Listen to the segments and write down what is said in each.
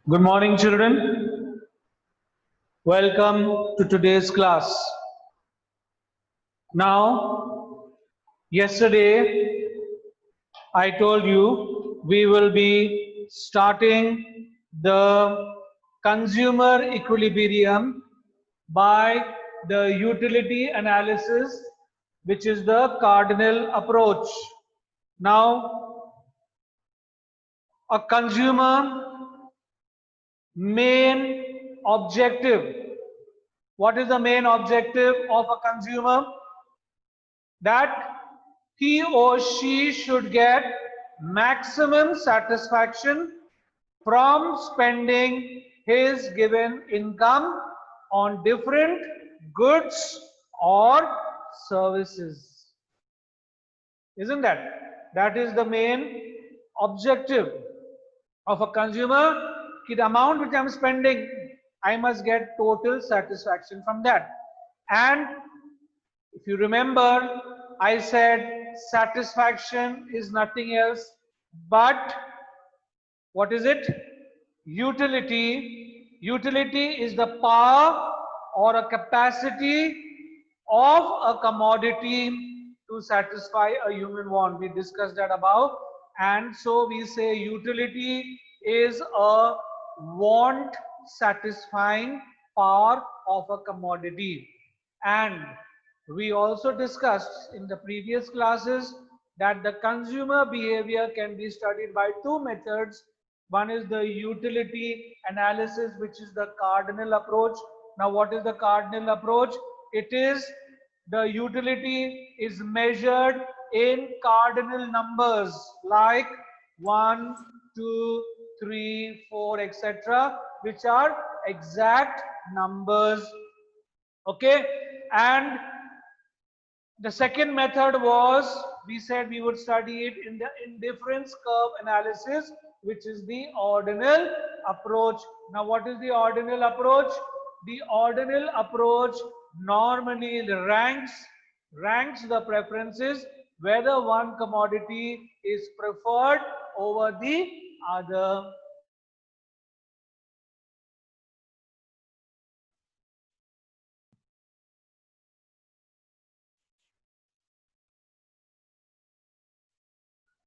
Good morning, children. Welcome to today's class. Now, yesterday I told you we will be starting the consumer equilibrium by the utility analysis, which is the cardinal approach. Now, a consumer main objective. What is the main objective of a consumer? That he or she should get maximum satisfaction from spending his given income on different goods or services. Isn't that? That is the main objective of a consumer. The amount which I'm spending, I must get total satisfaction from that. And if you remember, I said satisfaction is nothing else but what is it? Utility. Utility is the power or a capacity of a commodity to satisfy a human want. We discussed that above. And so we say utility is a want satisfying power of a commodity. And we also discussed in the previous classes that the consumer behavior can be studied by two methods. One is the utility analysis, which is the cardinal approach. Now, what is the cardinal approach? It is the utility is measured in cardinal numbers like 1, 2, 3, 4, etc., which are exact numbers. Okay, and the second method was, we said we would study it in the indifference curve analysis, which is the ordinal approach. Now, what is the ordinal approach? The ordinal approach normally ranks the preferences whether one commodity is preferred over the other.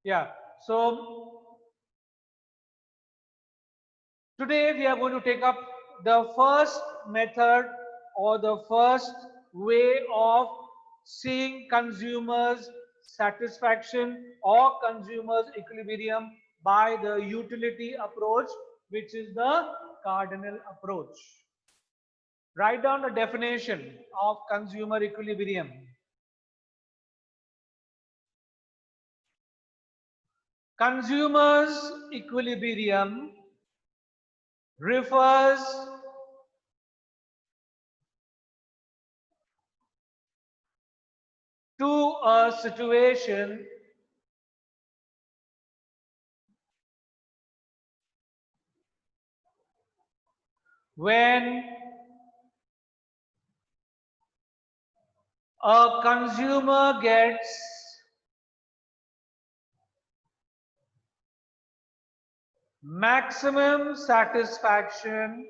Yeah, so today we are going to take up the first method or the first way of seeing consumers satisfaction or consumers equilibrium by the utility approach, which is the cardinal approach. Write down the definition of consumer equilibrium. Consumers equilibrium refers to a situation when a consumer gets maximum satisfaction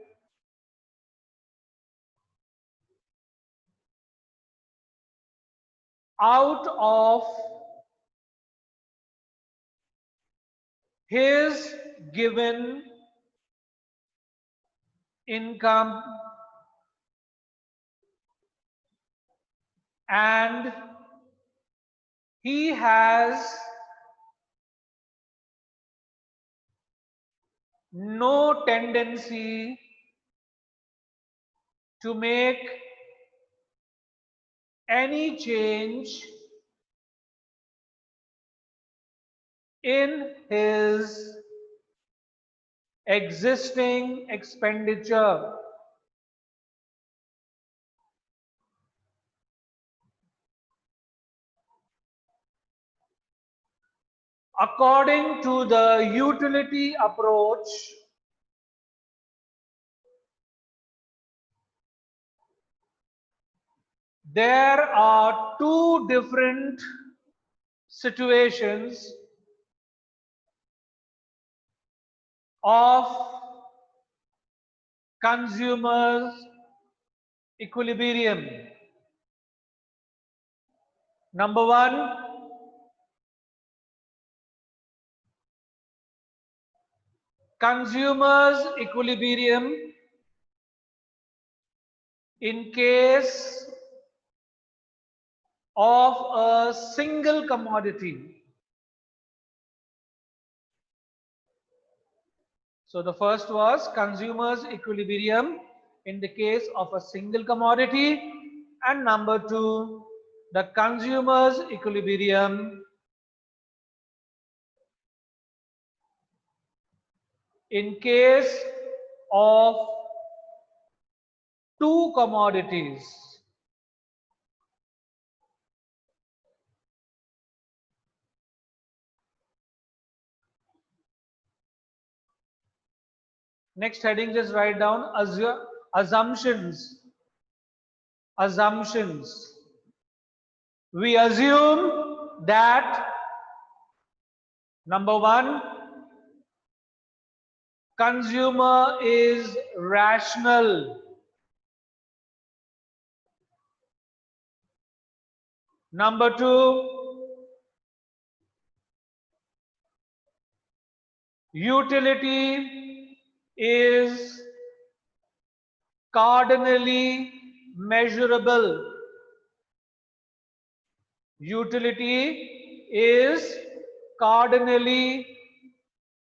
out of his given income and he has no tendency to make any change in his existing expenditure. According to the utility approach, there are two different situations of consumers equilibrium. Number one, consumers equilibrium in case of a single commodity. So the first was consumers equilibrium in the case of a single commodity, and number two, the consumers equilibrium in case of two commodities. Next heading, just write down assumptions. Assumptions. We assume that number one, consumer is rational. Number two, utility is cardinally measurable. Utility is cardinally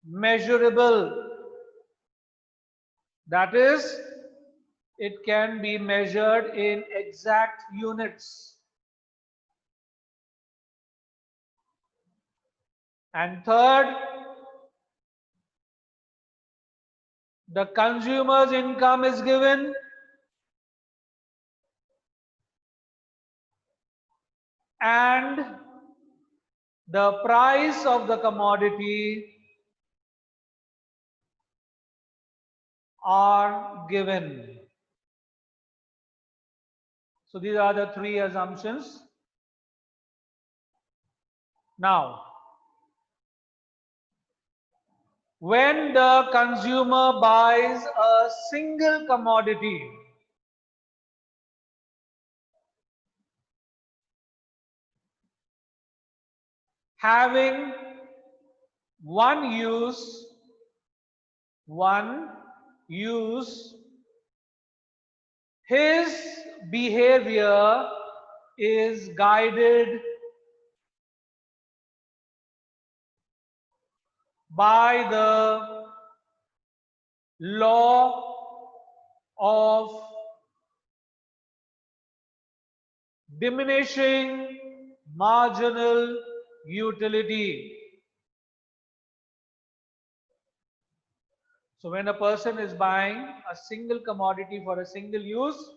measurable. That is, it can be measured in exact units. And third, the consumer's income is given and the price of the commodity are given. So these are the three assumptions. Now, when the consumer buys a single commodity, having one use, his behavior is guided by the law of diminishing marginal utility. So when a person is buying a single commodity for a single use,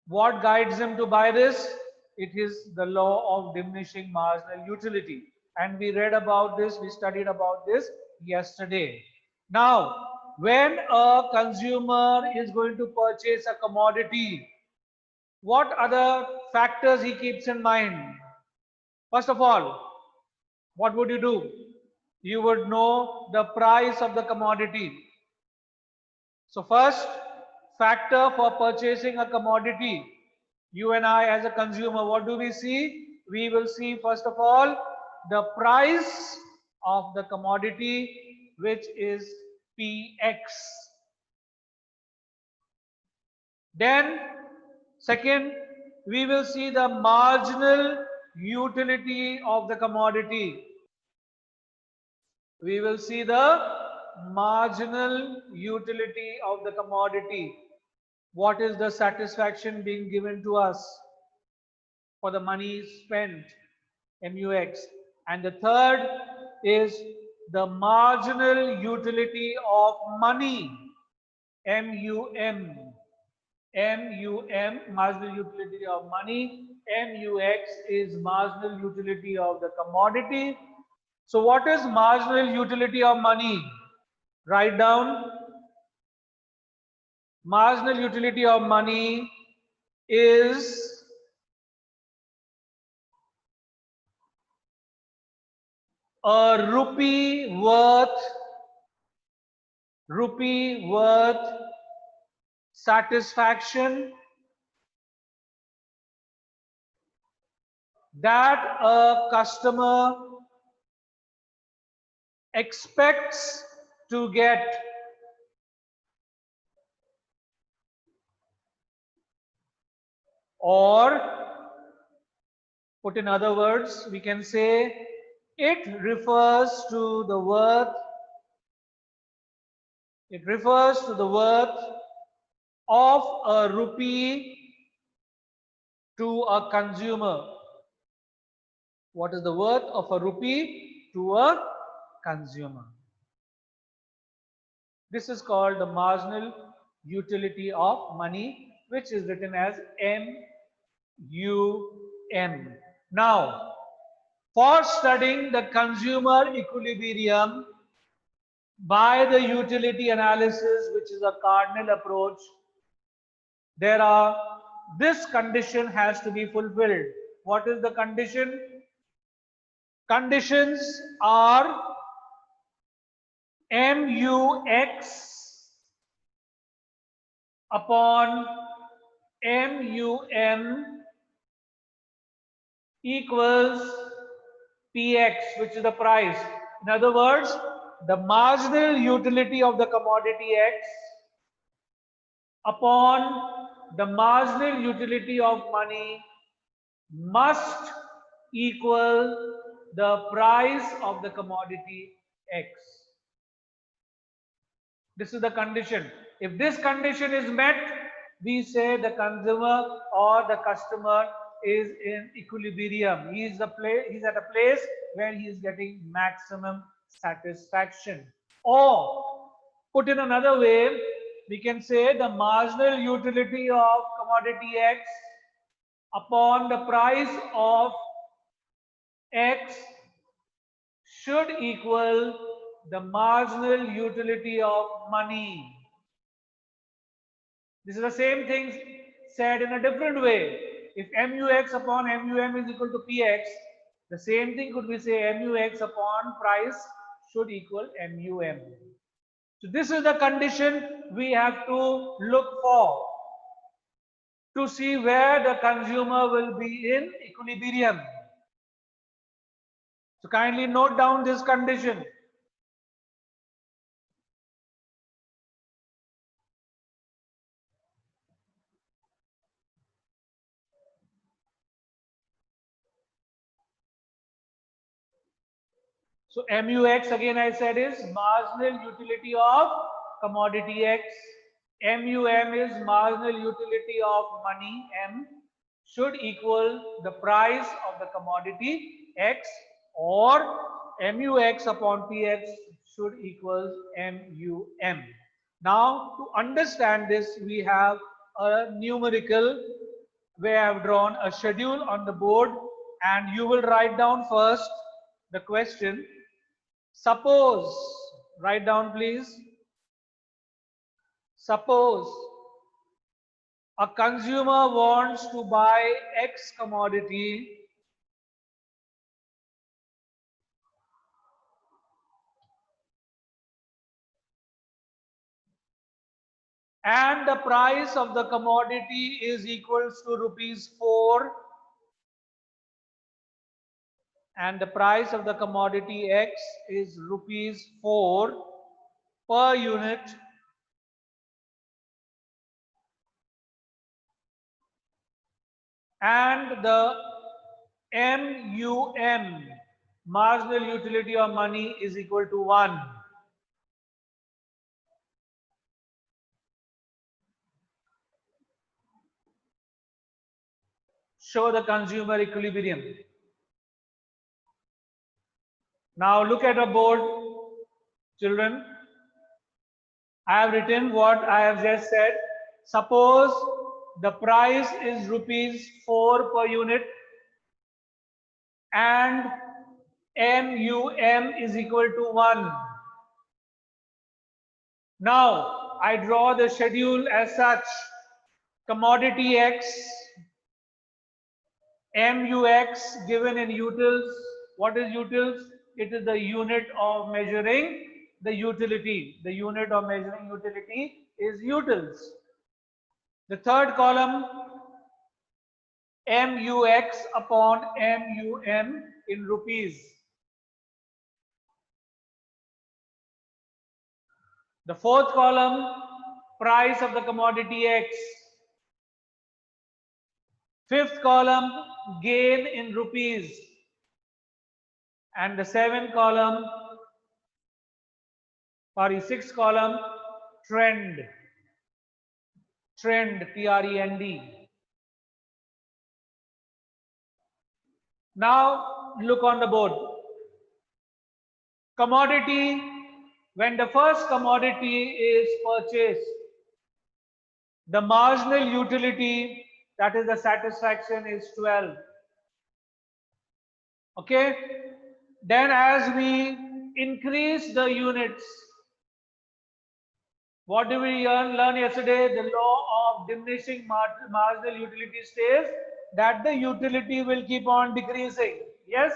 what guides him to buy this? It is the law of diminishing marginal utility. And we read about this, we studied about this yesterday. Now, when a consumer is going to purchase a commodity, what other factors he keeps in mind? First of all, what would you do? You would know the price of the commodity. So first factor for purchasing a commodity, you and I as a consumer, what do we see? We will see first of all the price of the commodity, which is Px. Then second, we will see the marginal utility of the commodity. We will see the marginal utility of the commodity. What is the satisfaction being given to us for the money spent, MUX. And the third is the marginal utility of money, MUM. MUM, marginal utility of money. MUX is marginal utility of the commodity. So what is marginal utility of money? Write down. Marginal utility of money is a rupee worth rupee worth satisfaction that a customer expects to get, or put in other words, we can say it refers to the worth, it refers to the worth of a rupee to a consumer. What is the worth of a rupee to a consumer? This is called the marginal utility of money, which is written as MUM. Now, for studying the consumer equilibrium by the utility analysis, which is a cardinal approach, this condition has to be fulfilled. What is the condition? Conditions are MUX upon MUM equals PX, which is the price. In other words, the marginal utility of the commodity X upon the marginal utility of money must equal the price of the commodity X. This is the condition. If this condition is met, we say the consumer or the customer is in equilibrium. He is at a place where he is getting maximum satisfaction. Or put in another way, we can say the marginal utility of commodity X upon the price of X should equal the marginal utility of money. This is the same thing said in a different way. If MUX upon MUM is equal to PX, the same thing could be say MUX upon price should equal MUM. So this is the condition we have to look for to see where the consumer will be in equilibrium. So kindly note down this condition. So MUX again I said is marginal utility of commodity X. MUM is marginal utility of money M should equal the price of the commodity X, or MUX upon PX should equal MUM. Now to understand this, we have a numerical where I have drawn a schedule on the board, and you will write down first the question. Suppose, write down please. Suppose a consumer wants to buy X commodity and the price of the commodity is equals to rupees 4, and the price of the commodity X is rupees 4 per unit, and the MUM, marginal utility of money, is equal to 1. Show the consumer equilibrium. Now look at a board, children. I have written what I have just said. Suppose the price is rupees 4 per unit and MUM is equal to 1. Now I draw the schedule as such. Commodity X, MUX given in utils. What is utils? It is the unit of measuring the utility. The unit of measuring utility is utils. The third column, MUX upon MUM in rupees. The fourth column, price of the commodity X. Fifth column, gain in rupees. And the sixth column, trend. Trend, T-R-E-N-D. Now look on the board. Commodity, when the first commodity is purchased, the marginal utility, that is the satisfaction, is 12. Okay? Then as we increase the units, what did we learn yesterday? The law of diminishing marginal utility says that the utility will keep on decreasing. Yes?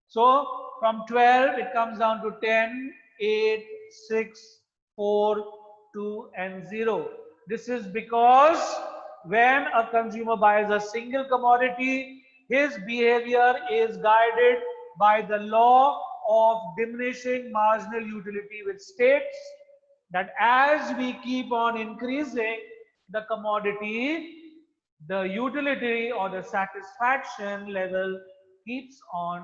So from 12 it comes down to 10, 8, 6, 4, 2 and 0. This is because when a consumer buys a single commodity, his behavior is guided by the law of diminishing marginal utility, which states that as we keep on increasing the commodity, the utility or the satisfaction level keeps on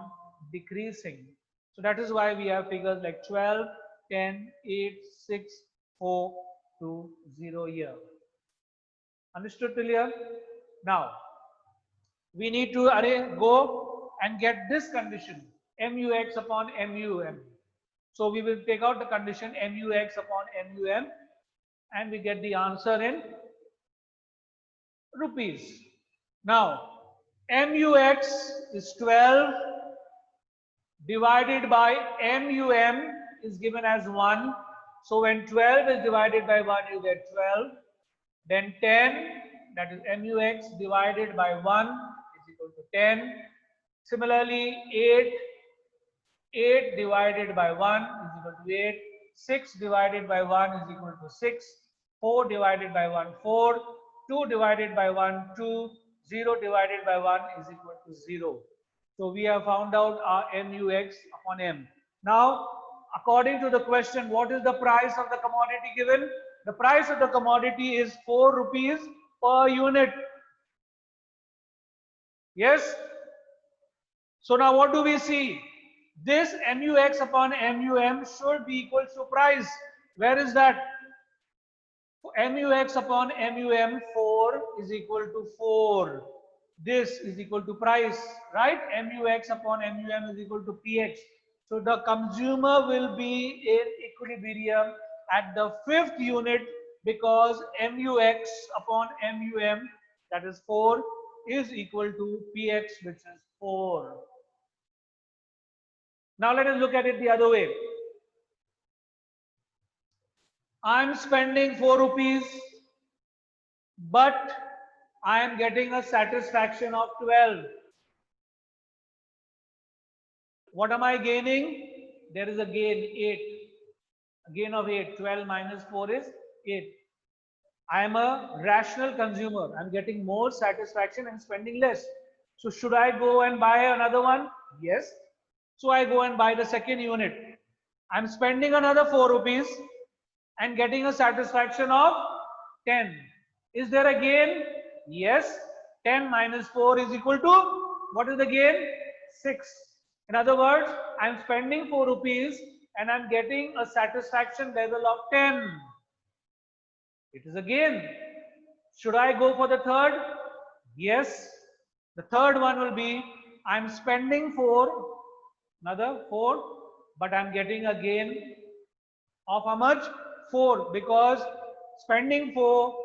decreasing. So that is why we have figures like 12, 10, 8, 6, 4, 2, 0 here. Understood till here? Now, we need to go and get this condition, MUX upon MUM. So we will take out the condition MUX upon MUM and we get the answer in rupees. Now, MUX is 12 divided by MUM is given as 1. So when 12 is divided by 1, you get 12. Then 10, that is MUX divided by 1 is equal to 10. Similarly, 8 divided by 1 is equal to 8. 6 divided by 1 is equal to 6. 4 divided by 1, 4. 2 divided by 1, 2. 0 divided by 1 is equal to 0. So we have found out our MUX upon M. Now, according to the question, what is the price of the commodity given? The price of the commodity is 4 rupees per unit. Yes? So now what do we see? This MUX upon MUM should be equal to price. Where is that? MUX upon MUM, 4 is equal to 4. This is equal to price, right? MUX upon MUM is equal to PX. So the consumer will be in equilibrium at the 5th unit because MUX upon MUM, that is 4, is equal to PX, which is 4. Now let us look at it the other way. I'm spending 4 rupees, but I am getting a satisfaction of 12. What am I gaining? There is a gain, 8. A gain of 8. 12 minus 4 is 8. I am a rational consumer. I'm getting more satisfaction and spending less. So should I go and buy another one? Yes. So I go and buy the second unit. I'm spending another 4 rupees and getting a satisfaction of 10. Is there a gain? Yes. 10 minus 4 is equal to, what is the gain? 6. In other words, I'm spending 4 rupees and I'm getting a satisfaction level of 10. It is a gain. Should I go for the third? Yes. The third one will be, I'm spending 4, another 4, but I'm getting a gain of how much? 4, because spending 4,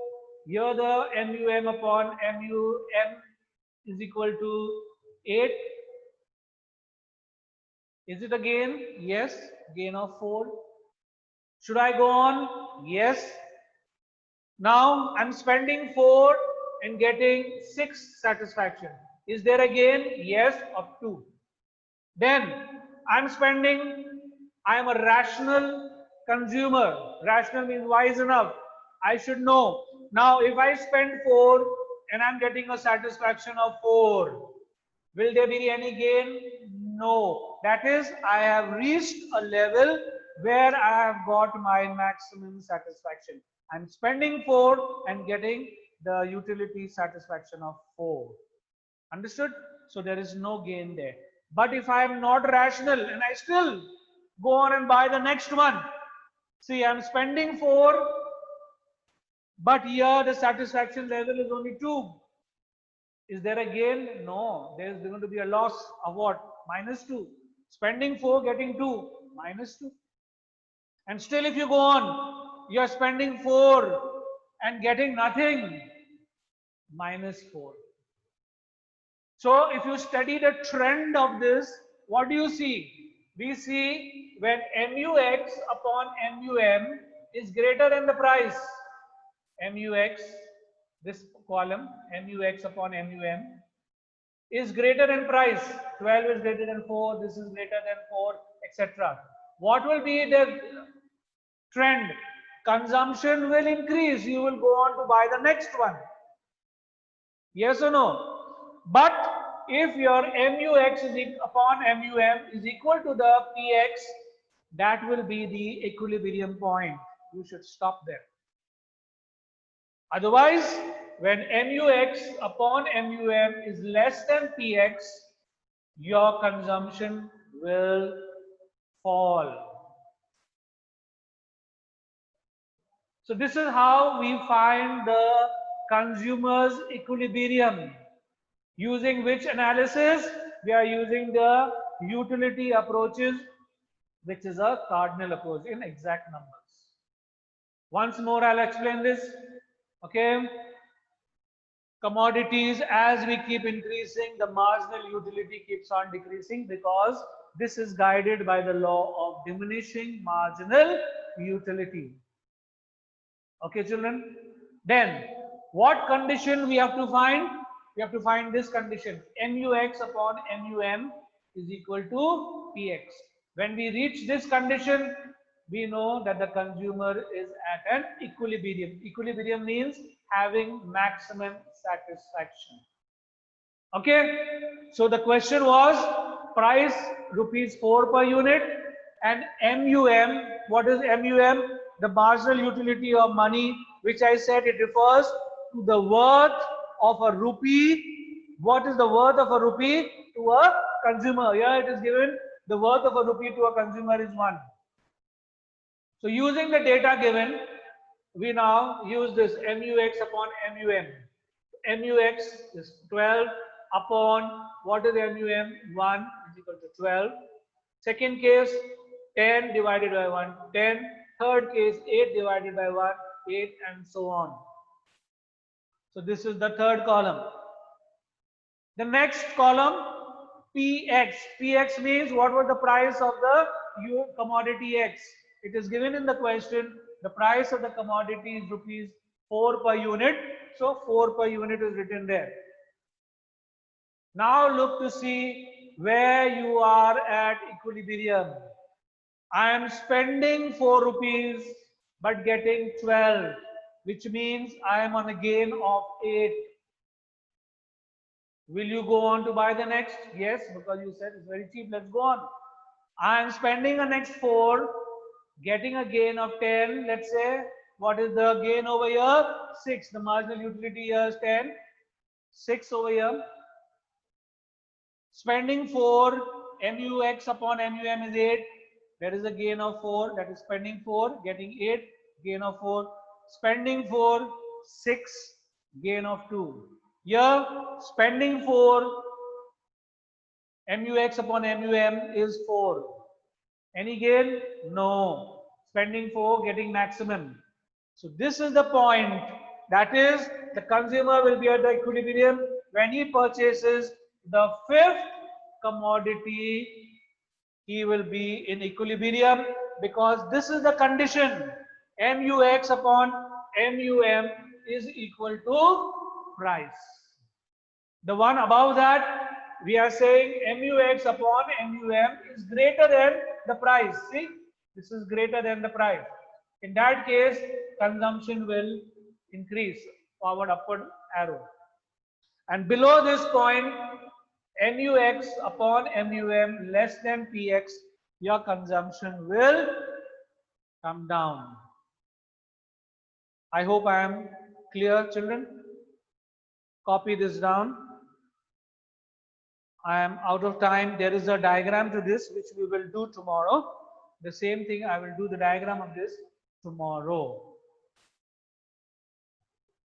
here the MUM upon MUM is equal to 8. Is it a gain? Yes, gain of 4. Should I go on? Yes. Now I'm spending 4 and getting 6 satisfaction. Is there a gain? Yes, of 2. Then I'm spending I am a rational consumer. Rational means wise enough. I should know. Now, if I spend 4 and I'm getting a satisfaction of 4, will there be any gain? No. That is, I have reached a level where I have got my maximum satisfaction. I'm spending 4 and getting the utility satisfaction of 4. Understood? So there is no gain there. But if I am not rational and I still go on and buy the next one, see, I'm spending 4, but here the satisfaction level is only 2. Is there a gain? No. There is going to be a loss of what? -2. Spending 4, getting 2, -2. And still if you go on, you are spending 4 and getting nothing, -4. So if you study the trend of this, what do you see? We see when MUX upon MUM is greater than the price. MUX, this column, MUX upon MUM is greater than price. 12 is greater than 4, this is greater than 4, etc. What will be the trend? Consumption will increase. You will go on to buy the next one. Yes or no? But if your MUX is upon MUM is equal to the PX, that will be the equilibrium point. You should stop there. Otherwise, when MUX upon MUM is less than PX, your consumption will fall. So this is how we find the consumer's equilibrium. Using which analysis? We are using the utility approaches, which is a cardinal approach in exact numbers. Once more, I'll explain this. Okay. Commodities, as we keep increasing, the marginal utility keeps on decreasing because this is guided by the law of diminishing marginal utility. Okay, children. Then, what condition we have to find? We have to find this condition. MUX upon MUM is equal to PX. When we reach this condition, we know that the consumer is at an equilibrium. Equilibrium means having maximum satisfaction. Okay. So the question was price ₹4 per unit, and MUM. What is MUM? The marginal utility of money, which I said it refers to the worth of a rupee. What is the worth of a rupee to a consumer? Here it is given the worth of a rupee to a consumer is 1. So using the data given, we now use this MUX upon MUM. MUX is 12 upon, what is MUM? 1 is equal to 12. Second case, 10 divided by 1, 10. Third case, 8 divided by 1, 8, and so on. So this is the third column. The next column, PX. PX means what was the price of the commodity X. It is given in the question. The price of the commodity is ₹4 per unit. So 4 per unit is written there. Now look to see where you are at equilibrium. I am spending 4 rupees but getting 12, which means I am on a gain of 8. Will you go on to buy the next? Yes, because you said it's very cheap. Let's go on. I am spending a next 4, getting a gain of 10. Let's say, what is the gain over here? 6. The marginal utility here is 10. 6 over here. Spending 4, MUX upon MUM is 8. There is a gain of 4. That is spending 4, getting 8, gain of 4. Spending 4, 6, gain of 2. Here, spending 4, MUX upon MUM is 4. Any gain? No. Spending 4, getting maximum. So this is the point. That is, the consumer will be at the equilibrium when he purchases the 5th commodity. He will be in equilibrium because this is the condition. MUX upon MUM is equal to price. The one above that, we are saying MUX upon MUM is greater than the price. See, this is greater than the price. In that case, consumption will increase, forward upward arrow. And below this point, NUX upon MUM less than PX, your consumption will come down. I hope I am clear, children. Copy this down. I am out of time. There is a diagram to this which we will do tomorrow. The same thing, I will do the diagram of this tomorrow.